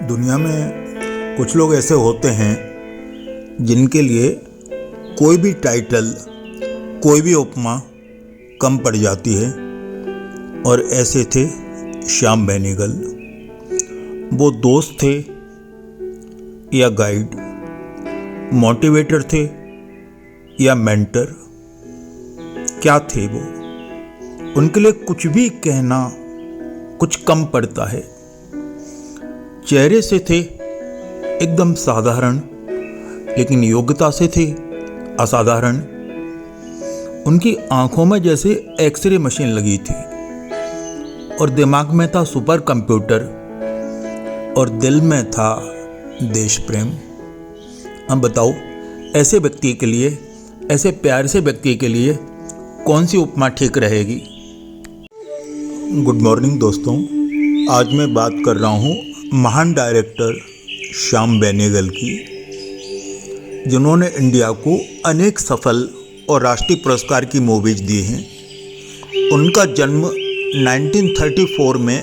दुनिया में कुछ लोग ऐसे होते हैं जिनके लिए कोई भी टाइटल, कोई भी उपमा कम पड़ जाती है, और ऐसे थे श्याम बेनेगल। वो दोस्त थे या गाइड, मोटिवेटर थे या मेंटर, क्या थे वो? उनके लिए कुछ भी कहना कुछ कम पड़ता है। चेहरे से थे एकदम साधारण, लेकिन योग्यता से थे असाधारण। उनकी आंखों में जैसे एक्सरे मशीन लगी थी और दिमाग में था सुपर कंप्यूटर और दिल में था देश प्रेम। अब बताओ, ऐसे व्यक्ति के लिए, ऐसे प्यारे से व्यक्ति के लिए कौन सी उपमा ठीक रहेगी? गुड मॉर्निंग दोस्तों, आज मैं बात कर रहा हूँ महान डायरेक्टर श्याम बेनेगल की, जिन्होंने इंडिया को अनेक सफल और राष्ट्रीय पुरस्कार की मूवीज दी हैं। उनका जन्म 1934 में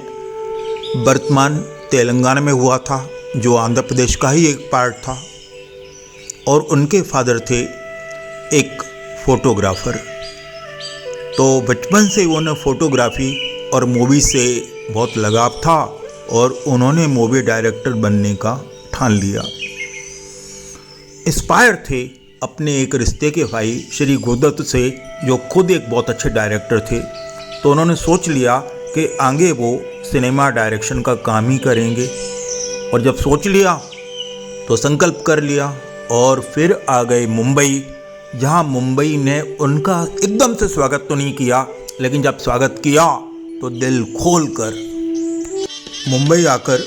वर्तमान तेलंगाना में हुआ था, जो आंध्र प्रदेश का ही एक पार्ट था, और उनके फादर थे एक फोटोग्राफर। तो बचपन से उन्हें फोटोग्राफी और मूवी से बहुत लगाव था और उन्होंने मूवी डायरेक्टर बनने का ठान लिया। इंस्पायर थे अपने एक रिश्ते के भाई श्री गुरुदत्त से, जो खुद एक बहुत अच्छे डायरेक्टर थे। तो उन्होंने सोच लिया कि आगे वो सिनेमा डायरेक्शन का काम ही करेंगे, और जब सोच लिया तो संकल्प कर लिया और फिर आ गए मुंबई, जहां मुंबई ने उनका एकदम से स्वागत तो नहीं किया, लेकिन जब स्वागत किया तो दिल खोल कर। मुंबई आकर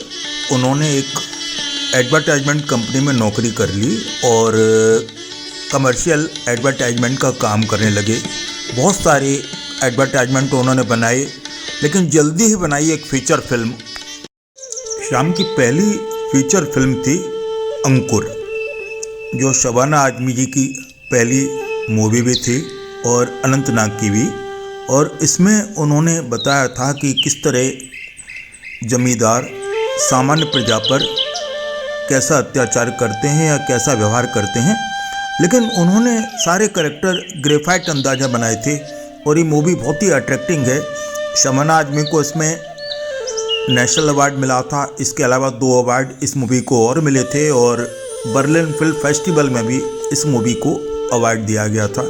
उन्होंने एक एडवर्टाइजमेंट कंपनी में नौकरी कर ली और कमर्शियल एडवर्टाइजमेंट का काम करने लगे। बहुत सारे एडवर्टाइजमेंट उन्होंने बनाए, लेकिन जल्दी ही बनाई एक फीचर फिल्म। श्याम की पहली फीचर फिल्म थी अंकुर, जो शबाना आजमी जी की पहली मूवी भी थी और अनंतनाग की भी। और इसमें उन्होंने बताया था कि किस तरह जमींदार सामान्य प्रजा पर कैसा अत्याचार करते हैं या कैसा व्यवहार करते हैं, लेकिन उन्होंने सारे कैरेक्टर ग्रेफाइट अंदाजा बनाए थे और ये मूवी बहुत ही अट्रैक्टिंग है। शबाना आजमी को इसमें नेशनल अवार्ड मिला था। इसके अलावा 2 अवार्ड इस मूवी को और मिले थे, और बर्लिन फिल्म फेस्टिवल में भी इस मूवी को अवार्ड दिया गया था।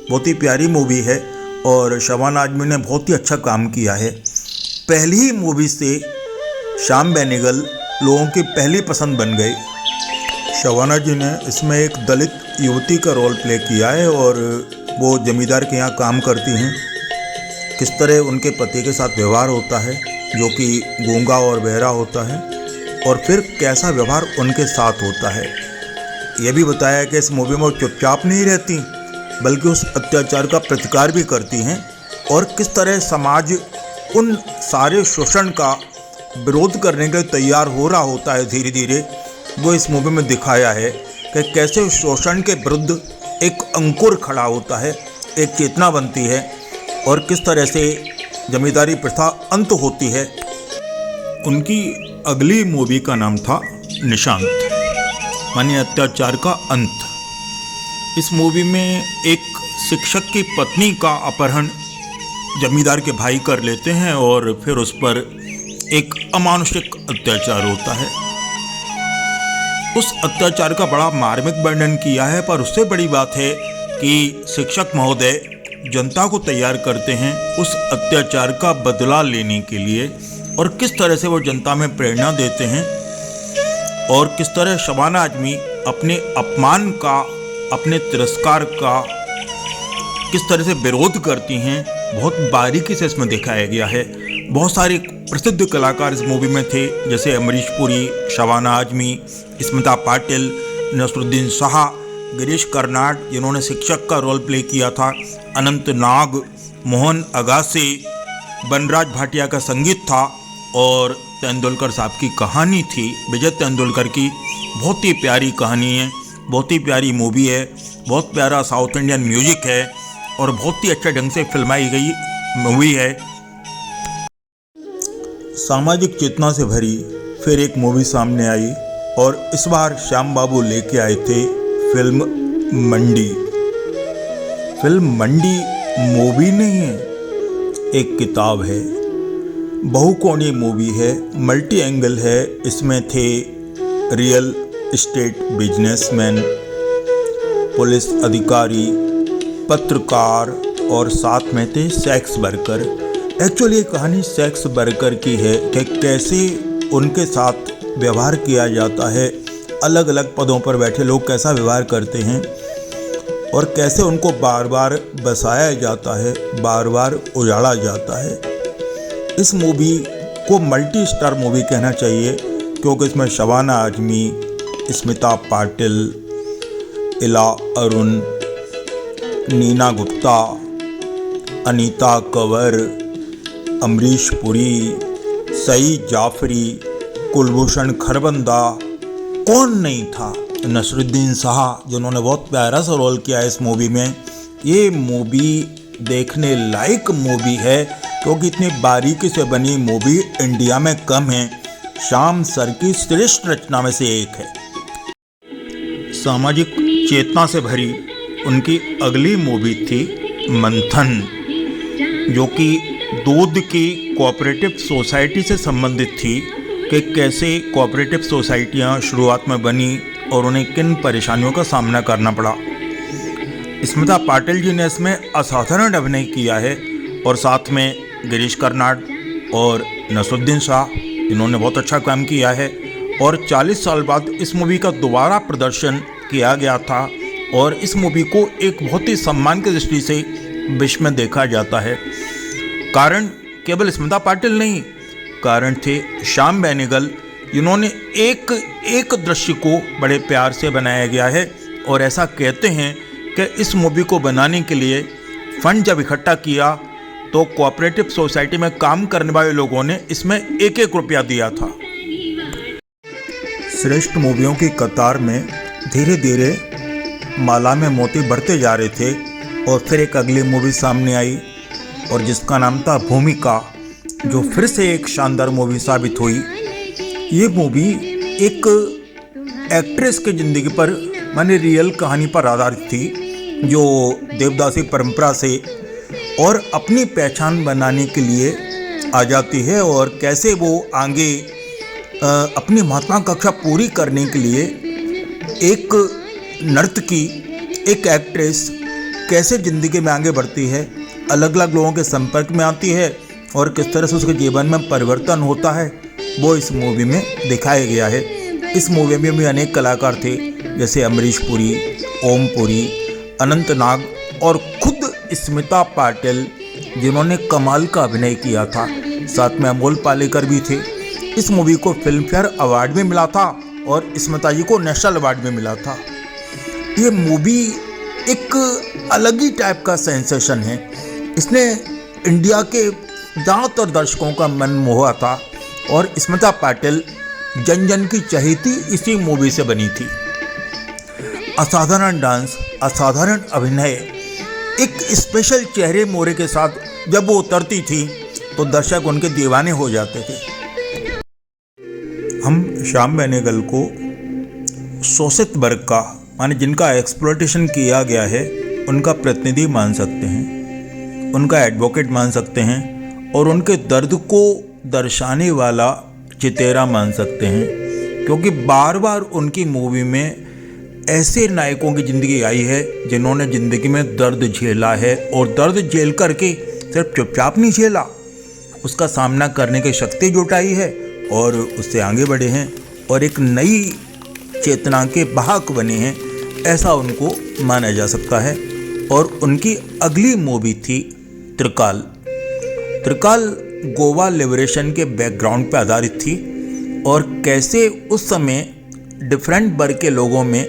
बहुत ही प्यारी मूवी है और शबाना आजमी ने बहुत ही अच्छा काम किया है। पहली ही मूवी से श्याम बेनेगल लोगों की पहली पसंद बन गए। शबाना जी ने इसमें एक दलित युवती का रोल प्ले किया है और वो जमींदार के यहाँ काम करती हैं। किस तरह उनके पति के साथ व्यवहार होता है, जो कि गूंगा और बहरा होता है, और फिर कैसा व्यवहार उनके साथ होता है। यह भी बताया कि इस मूवी में वो चुपचाप नहीं रहती, बल्कि उस अत्याचार का प्रतिकार भी करती हैं, और किस तरह समाज उन सारे शोषण का विरोध करने के लिए तैयार हो रहा होता है धीरे धीरे। वो इस मूवी में दिखाया है कि कैसे शोषण के विरुद्ध एक अंकुर खड़ा होता है, एक चेतना बनती है, और किस तरह से जमींदारी प्रथा अंत होती है। उनकी अगली मूवी का नाम था निशांत, माने अत्याचार का अंत। इस मूवी में एक शिक्षक की पत्नी का अपहरण जमींदार के भाई कर लेते हैं और फिर उस पर एक अमानुषिक अत्याचार होता है। उस अत्याचार का बड़ा मार्मिक वर्णन किया है, पर उससे बड़ी बात है कि शिक्षक महोदय जनता को तैयार करते हैं उस अत्याचार का बदला लेने के लिए, और किस तरह से वो जनता में प्रेरणा देते हैं, और किस तरह शबाना आजमी अपने अपमान का, अपने तिरस्कार का किस तरह से विरोध करती हैं, बहुत बारीकी से इसमें दिखाया गया है। बहुत सारे प्रसिद्ध कलाकार इस मूवी में थे, जैसे अमरीश पुरी, शबाना आजमी, स्मिता पाटिल, नसरुद्दीन शाह, गिरीश कर्नाड जिन्होंने शिक्षक का रोल प्ले किया था, अनंत नाग, मोहन अगासे, बनराज भाटिया का संगीत था, और तेंदुलकर साहब की कहानी थी, विजय तेंदुलकर की। बहुत ही प्यारी कहानी है, बहुत ही प्यारी मूवी है, बहुत प्यारा साउथ इंडियन म्यूजिक है, और बहुत ही अच्छे ढंग से फिल्माई गई मूवी है। सामाजिक चेतना से भरी फिर एक मूवी सामने आई और इस बार श्याम बाबू लेके आए थे फिल्म मंडी। फिल्म मंडी मूवी नहीं है, एक किताब है, बहुकोणीय मूवी है, मल्टी एंगल है। इसमें थे रियल एस्टेट बिजनेसमैन, पुलिस अधिकारी, पत्रकार और साथ में थे सेक्स वर्कर। एक्चुअली ये कहानी सेक्स वर्कर की है कि कैसे उनके साथ व्यवहार किया जाता है, अलग अलग पदों पर बैठे लोग कैसा व्यवहार करते हैं और कैसे उनको बार बार बसाया जाता है, बार बार उजाड़ा जाता है। इस मूवी को मल्टी स्टार मूवी कहना चाहिए क्योंकि इसमें शबाना आजमी, स्मिता पाटिल, इला अरुण, नीना गुप्ता, अनीता कंवर, अमरीश पुरी, सईद जाफरी, कुलभूषण खरबंदा, कौन नहीं था, नसरुद्दीन शाह जिन्होंने बहुत प्यारा सा रोल किया है इस मूवी में। ये मूवी देखने लायक मूवी है क्योंकि इतनी बारीकी से बनी मूवी इंडिया में कम है। श्याम सर की श्रेष्ठ रचना में से एक है। सामाजिक चेतना से भरी उनकी अगली मूवी थी मंथन, जो कि दूध की कोऑपरेटिव सोसाइटी से संबंधित थी कि कैसे कोऑपरेटिव सोसाइटियां शुरुआत में बनी और उन्हें किन परेशानियों का सामना करना पड़ा। स्मिता पाटिल जी ने इसमें असाधारण अभिनय किया है और साथ में गिरीश कर्नाड और नसरुद्दीन शाह जिन्होंने बहुत अच्छा काम किया है। और 40 साल बाद इस मूवी का दोबारा प्रदर्शन किया गया था और इस मूवी को एक बहुत ही सम्मान की दृष्टि से विश्व में देखा जाता है। कारण केवल स्मिता पाटिल नहीं, कारण थे श्याम बेनेगल, जिन्होंने एक दृश्य को बड़े प्यार से बनाया गया है। और ऐसा कहते हैं कि इस मूवी को बनाने के लिए फंड जब इकट्ठा किया तो कोऑपरेटिव सोसाइटी में काम करने वाले लोगों ने इसमें 1-1 रुपया दिया था। श्रेष्ठ मूवियों की कतार में धीरे धीरे माला में मोती बढ़ते जा रहे थे और फिर एक अगली मूवी सामने आई और जिसका नाम था भूमिका, जो फिर से एक शानदार मूवी साबित हुई। ये मूवी एक एक्ट्रेस की ज़िंदगी पर माने रियल कहानी पर आधारित थी जो देवदासी परंपरा से और अपनी पहचान बनाने के लिए आ जाती है और कैसे वो आगे अपनी महत्वाकांक्षा पूरी करने के लिए एक नर्तकी, एक एक्ट्रेस कैसे ज़िंदगी में आगे बढ़ती है, अलग अलग लोगों के संपर्क में आती है और किस तरह से उसके जीवन में परिवर्तन होता है, वो इस मूवी में दिखाया गया है। इस मूवी में भी अनेक कलाकार थे जैसे अमरीश पुरी, ओम पुरी, अनंत नाग और खुद स्मिता पाटिल जिन्होंने कमाल का अभिनय किया था। साथ में अमोल पालेकर भी थे। इस मूवी को फिल्म फेयर अवार्ड में मिला था और स्मिता जी को नेशनल अवार्ड में मिला था। ये मूवी एक अलग ही टाइप का सेंसेशन है। इसने इंडिया के ज़्यादातर दर्शकों का मन मोहा था और स्मिता पाटिल जन जन की चहेती इसी मूवी से बनी थी। असाधारण डांस, असाधारण अभिनय, एक स्पेशल चेहरे मोहरे के साथ जब वो उतरती थी तो दर्शक उनके दीवाने हो जाते थे। हम श्याम बेनेगल को शोषित वर्ग का माने जिनका एक्सप्लॉयटेशन किया गया है उनका प्रतिनिधि मान सकते हैं, उनका एडवोकेट मान सकते हैं और उनके दर्द को दर्शाने वाला चितेरा मान सकते हैं क्योंकि बार बार उनकी मूवी में ऐसे नायकों की ज़िंदगी आई है जिन्होंने ज़िंदगी में दर्द झेला है और दर्द झेल करके सिर्फ चुपचाप नहीं झेला, उसका सामना करने की शक्ति जुटाई है और उससे आगे बढ़े हैं और एक नई चेतना के वाहक बने हैं, ऐसा उनको माना जा सकता है। और उनकी अगली मूवी थी त्रिकाल। त्रिकाल गोवा लिबरेशन के बैकग्राउंड पर आधारित थी और कैसे उस समय डिफरेंट वर्ग के लोगों में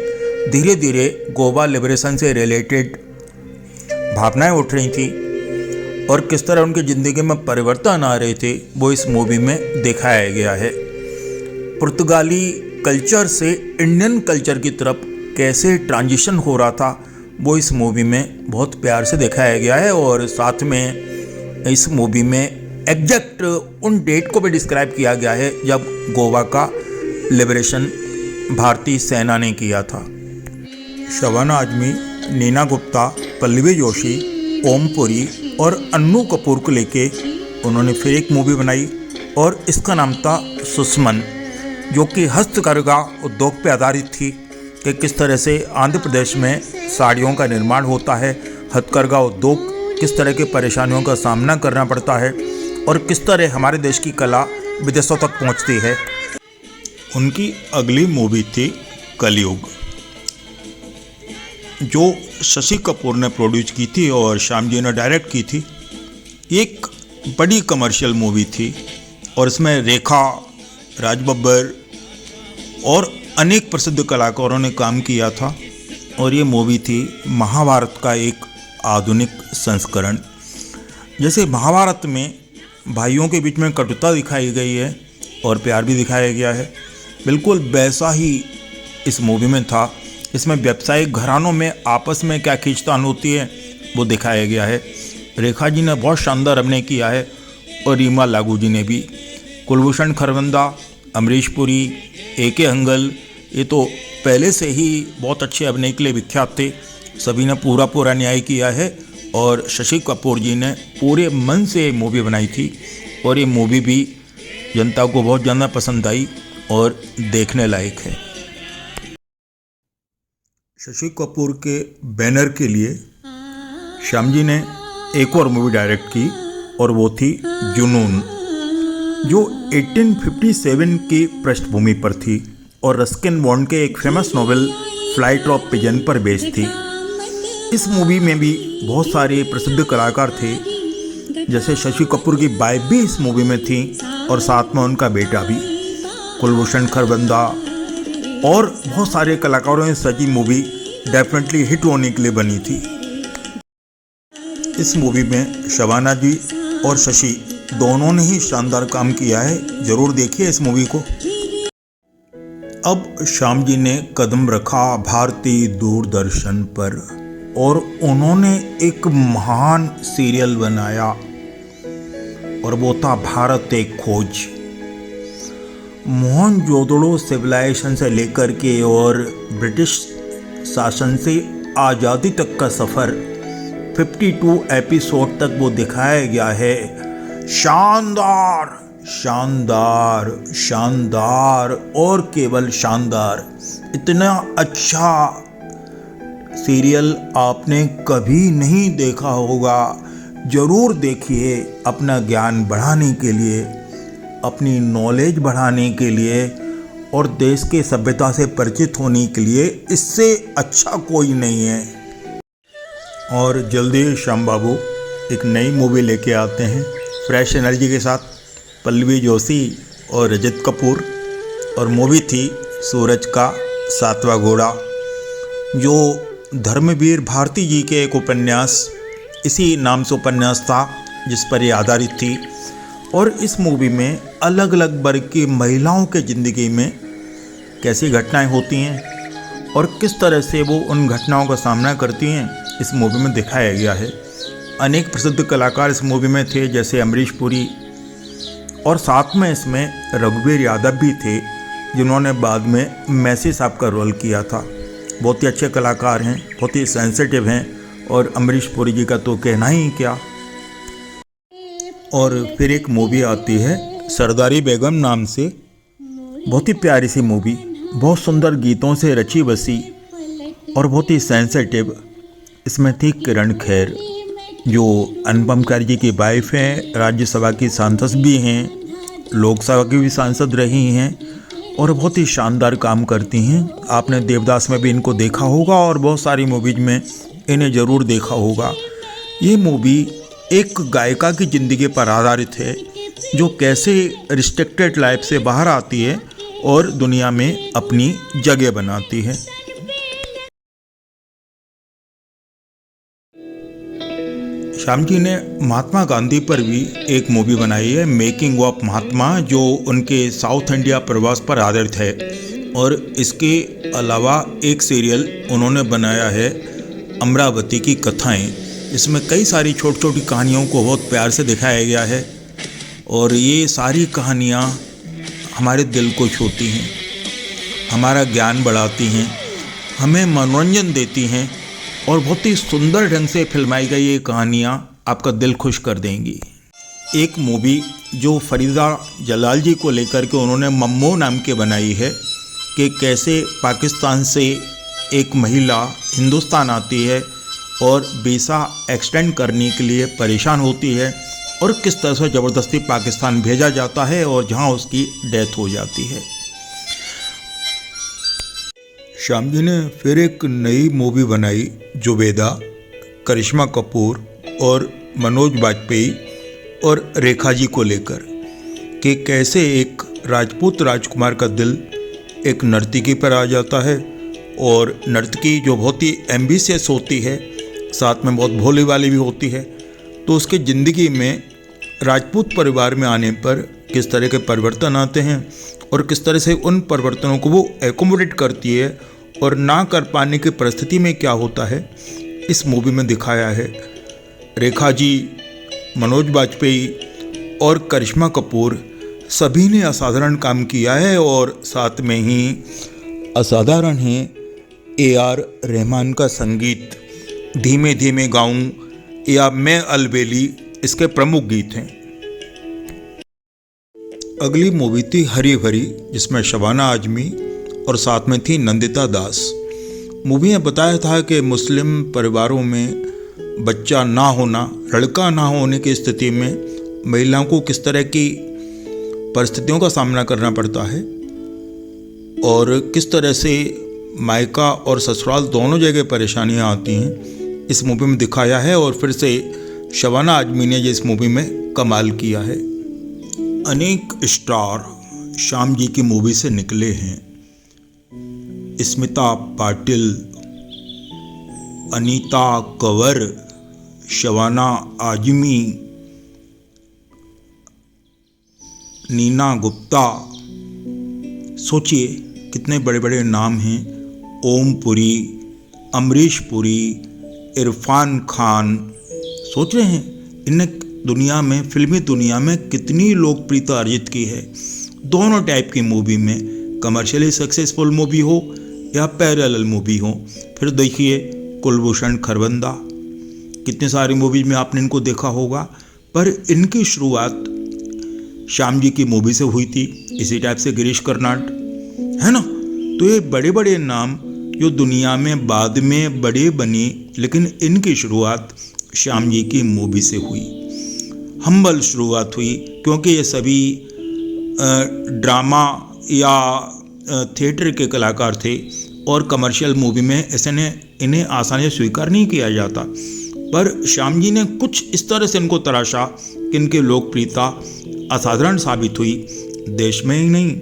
धीरे धीरे गोवा लिबरेशन से रिलेटेड भावनाएं उठ रही थी और किस तरह उनकी ज़िंदगी में परिवर्तन आ रहे थे, वो इस मूवी में दिखाया गया है। पुर्तगाली कल्चर से इंडियन कल्चर की तरफ कैसे ट्रांजिशन हो रहा था, वो इस मूवी में बहुत प्यार से दिखाया गया है। और साथ में इस मूवी में एग्जैक्ट उन डेट को भी डिस्क्राइब किया गया है जब गोवा का लिबरेशन भारतीय सेना ने किया था। शबाना आजमी, नीना गुप्ता, पल्लवी जोशी, ओम पुरी और अन्नू कपूर को लेके उन्होंने फिर एक मूवी बनाई और इसका नाम था सुषमन, जो कि हस्तकरघा उद्योग पर आधारित थी कि किस तरह से आंध्र प्रदेश में साड़ियों का निर्माण होता है, हथकरघा उद्योग किस तरह की परेशानियों का सामना करना पड़ता है और किस तरह हमारे देश की कला विदेशों तक पहुंचती है। उनकी अगली मूवी थी कलयुग, जो शशि कपूर ने प्रोड्यूस की थी और श्याम जी ने डायरेक्ट की थी। एक बड़ी कमर्शियल मूवी थी और इसमें रेखा, राज बब्बर और अनेक प्रसिद्ध कलाकारों ने काम किया था और ये मूवी थी महाभारत का एक आधुनिक संस्करण। जैसे महाभारत में भाइयों के बीच में कटुता दिखाई गई है और प्यार भी दिखाया गया है, बिल्कुल वैसा ही इस मूवी में था। इसमें व्यावसायिक घरानों में आपस में क्या खींचतान होती है वो दिखाया गया है। रेखा जी ने बहुत शानदार अभिनय किया है और रीमा लागू जी ने भी। कुलभूषण खरबंदा, अमरीश पुरी, ए.के. हंगल, ये तो पहले से ही बहुत अच्छे अभिनय के लिए विख्यात थे। सभी ने पूरा न्याय किया है और शशि कपूर जी ने पूरे मन से मूवी बनाई थी और ये मूवी भी जनता को बहुत ज़्यादा पसंद आई और देखने लायक है। शशि कपूर के बैनर के लिए श्याम जी ने एक और मूवी डायरेक्ट की और वो थी जुनून, जो 1857 की पृष्ठभूमि पर थी और रस्किन बॉन्ड के एक famous novel flight of pigeon पर बेस्ड थी। इस मूवी में भी बहुत सारे प्रसिद्ध कलाकार थे, जैसे शशि कपूर की वाइफ भी इस मूवी में थी और साथ में उनका बेटा भी। कुलभूषण खरबंदा और बहुत सारे कलाकारों ने सजी मूवी डेफिनेटली हिट होने के लिए बनी थी। इस मूवी में शबाना जी और शशि दोनों ने ही शानदार काम किया है, जरूर देखिए इस मूवी को। अब श्याम जी ने कदम रखा भारतीय दूरदर्शन पर और उन्होंने एक महान सीरियल बनाया और वो था भारत एक खोज। मोहनजोदड़ो सिविलाइजेशन से लेकर के और ब्रिटिश शासन से आज़ादी तक का सफ़र 52 एपिसोड तक वो दिखाया गया है। शानदार शानदार शानदार और केवल शानदार। इतना अच्छा सीरियल आपने कभी नहीं देखा होगा, ज़रूर देखिए। अपना ज्ञान बढ़ाने के लिए, अपनी नॉलेज बढ़ाने के लिए और देश के सभ्यता से परिचित होने के लिए इससे अच्छा कोई नहीं है। और जल्दी श्याम बाबू एक नई मूवी लेके आते हैं फ्रेश एनर्जी के साथ, पल्लवी जोशी और रजत कपूर, और मूवी थी सूरज का सातवां घोड़ा, जो धर्मवीर भारती जी के एक उपन्यास, इसी नाम से उपन्यास था जिस पर ये आधारित थी। और इस मूवी में अलग अलग वर्ग की महिलाओं के ज़िंदगी में कैसी घटनाएं होती हैं और किस तरह से वो उन घटनाओं का सामना करती हैं, इस मूवी में दिखाया गया है। अनेक प्रसिद्ध कलाकार इस मूवी में थे, जैसे अमरीश पुरी, और साथ में इसमें रघुवीर यादव भी थे, जिन्होंने बाद में मैसी साहब का रोल किया था। बहुत ही अच्छे कलाकार हैं, बहुत ही सेंसिटिव हैं, और अमरीश पुरी जी का तो कहना ही क्या। और फिर एक मूवी आती है सरदारी बेगम नाम से, बहुत ही प्यारी सी मूवी, बहुत सुंदर गीतों से रची बसी और बहुत ही सेंसिटिव। इसमें थी किरण खेर, जो अनुपम खेर जी की वाइफ हैं, राज्यसभा की सांसद भी हैं, लोकसभा की भी सांसद रही हैं और बहुत ही शानदार काम करती हैं। आपने देवदास में भी इनको देखा होगा और बहुत सारी मूवीज में इन्हें ज़रूर देखा होगा। ये मूवी एक गायिका की ज़िंदगी पर आधारित है, जो कैसे रिस्ट्रिक्टेड लाइफ से बाहर आती है और दुनिया में अपनी जगह बनाती है। श्याम जी ने महात्मा गांधी पर भी एक मूवी बनाई है, मेकिंग ऑफ महात्मा, जो उनके साउथ इंडिया प्रवास पर आधारित है। और इसके अलावा एक सीरियल उन्होंने बनाया है अमरावती की कथाएं। इसमें कई सारी छोटी छोटी कहानियों को बहुत प्यार से दिखाया गया है और ये सारी कहानियाँ हमारे दिल को छूती हैं, हमारा ज्ञान बढ़ाती हैं, हमें मनोरंजन देती हैं और बहुत ही सुंदर ढंग से फिल्माई गई ये कहानियाँ आपका दिल खुश कर देंगी। एक मूवी जो फरीदा जलाल जी को लेकर के उन्होंने मम्मो नाम के बनाई है कि कैसे पाकिस्तान से एक महिला हिंदुस्तान आती है और वीज़ा एक्सटेंड करने के लिए परेशान होती है और किस तरह से ज़बरदस्ती पाकिस्तान भेजा जाता है और जहां उसकी डेथ हो जाती है। श्याम जी ने फिर एक नई मूवी बनाई जुबेदा, करिश्मा कपूर और मनोज बाजपेयी और रेखा जी को लेकर कि कैसे एक राजपूत राजकुमार का दिल एक नर्तकी पर आ जाता है और नर्तकी जो बहुत ही एम्बिशियस होती है, साथ में बहुत भोली वाली भी होती है, तो उसके ज़िंदगी में राजपूत परिवार में आने पर किस तरह के परिवर्तन आते हैं और किस तरह से उन परिवर्तनों को वो एकोमोडेट करती है और ना कर पाने की परिस्थिति में क्या होता है, इस मूवी में दिखाया है। रेखा जी, मनोज बाजपेयी और करिश्मा कपूर सभी ने असाधारण काम किया है और साथ में ही असाधारण है AR रहमान का संगीत, धीमे धीमे गाऊं या मैं अलबेली इसके प्रमुख गीत हैं। अगली मूवी थी हरी भरी, जिसमें शबाना आजमी और साथ में थी नंदिता दास। मूवी में बताया था कि मुस्लिम परिवारों में बच्चा ना होना, लड़का ना होने की स्थिति में महिलाओं को किस तरह की परिस्थितियों का सामना करना पड़ता है और किस तरह से मायका और ससुराल दोनों जगह परेशानियां आती हैं, इस मूवी में दिखाया है। और फिर से शबाना आजमी ने इस मूवी में कमाल किया है। अनेक स्टार श्याम जी की मूवी से निकले हैं। स्मिता पाटिल, अनीता कंवर, शबाना आजमी, नीना गुप्ता, सोचिए कितने बड़े बड़े नाम हैं। ओम पुरी, अमरीश पुरी, इरफान खान, सोच रहे हैं इनने दुनिया में, फिल्मी दुनिया में कितनी लोकप्रियता अर्जित की है। दोनों टाइप की मूवी में, कमर्शियली सक्सेसफुल मूवी हो या पैरेलल मूवी हो। फिर देखिए कुलभूषण खरबंदा, कितनी सारी मूवी में आपने इनको देखा होगा, पर इनकी शुरुआत श्याम जी की मूवी से हुई थी। इसी टाइप से गिरीश कर्नाड, है ना। तो ये बड़े बड़े नाम जो दुनिया में बाद में बड़े बने, लेकिन इनकी शुरुआत श्याम जी की मूवी से हुई। हम्बल शुरुआत हुई क्योंकि ये सभी ड्रामा या थिएटर के कलाकार थे और कमर्शियल मूवी में इन्हें आसानी से स्वीकार नहीं किया जाता। पर श्याम जी ने कुछ इस तरह से इनको तराशा कि इनकी लोकप्रियता असाधारण साबित हुई। देश में ही नहीं,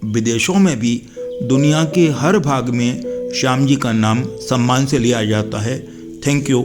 विदेशों में भी, दुनिया के हर भाग में श्याम जी का नाम सम्मान से लिया जाता है। Thank you.